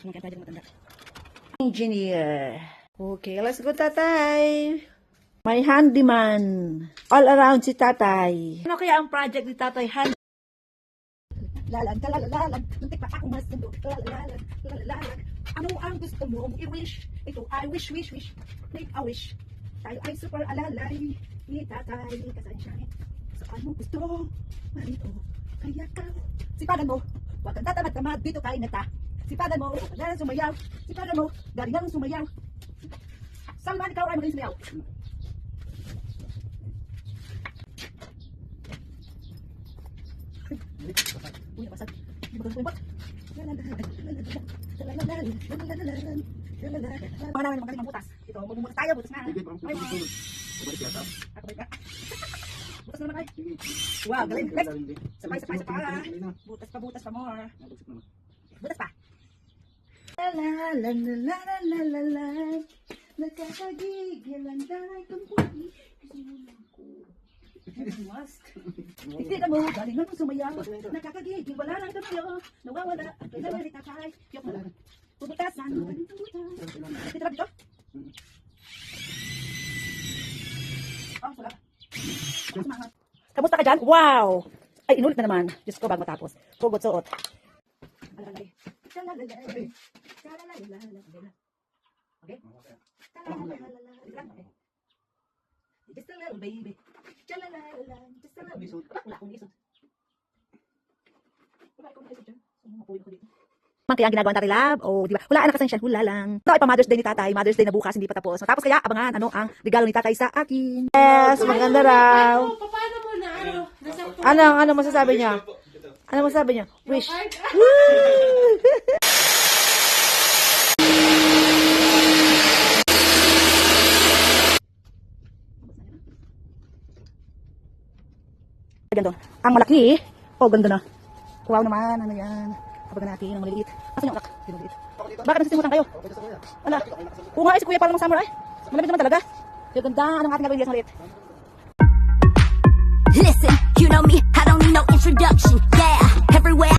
Mungkin pwede matanda. Engineer. Okay, let's go, tatay. May handyman. All around si tatay. Ano kaya ang project ni tatay? Lalan, talalalan, muntik pa akong masundo. Talalalan, talalalan. Ano ang gusto mo? I-wish. Ito, I wish. Make a wish. Tayo ay super alalay. Ni tatay, kasayan siya. Saan mo gusto? Marito. Kaya ka. Sipagan mo. Huwag kang tatamad-tamad. Dito kain na ta. Sipagan mo. Galing sumayaw. Sipagan mo. Galing lang sumayaw. Salman, ikaw ay magaling sumayaw. Uy, napasag. Hindi ba ganun po mga namin magaling magbutas. Ito, magbubutas tayo. Butas na. Butas na naman ay. Wow, galing. Let's. Sapay pa. Butas pa more. Butas pa. La. Nakakagigil ang dahil kong puti. Hindi na mo, galing na sumayaw. Nakakagigil, wala lang kami. Nawawala, at kailangan rin tatay. Yok na lang. Pubutasan, magaling pubutasan. Dito ba dito? Oh, wala. Kamusta ka dyan? Wow! Ay, inulit na naman. Diyos ko, bago matapos. Hugot suot. Alalay. Alalay. Okay? Just a little baby. Chalalala. Just a little. Wala akong isot. Wala akong isot dyan. Mapuwi ko dito. Kaya ang ginagawa ng Tatay Lab, di ba? Wala anak kasi siya, hula lang. No, pa Mother's Day ni Tatay. Mother's Day na bukas, hindi pa tapos. Matapos kaya, abangan, ano ang regalo ni Tatay sa akin. Yes, maganda raw. Paano mo na? Ano masasabi niya? Ano masasabi niya? Wish. Ganda. Ang malaki, ganda na. Wow naman, ano yan. Kapag natin, ang maliliit. Asan yung anak? Maliliit. Bakit nagsisimutan kayo? Wala. Oo nga, si kuya pala ng summer ay. Malamig naman talaga. Ganda, anong ating gagawin maliit? Listen, you know me, I don't need no introduction. Yeah, everywhere.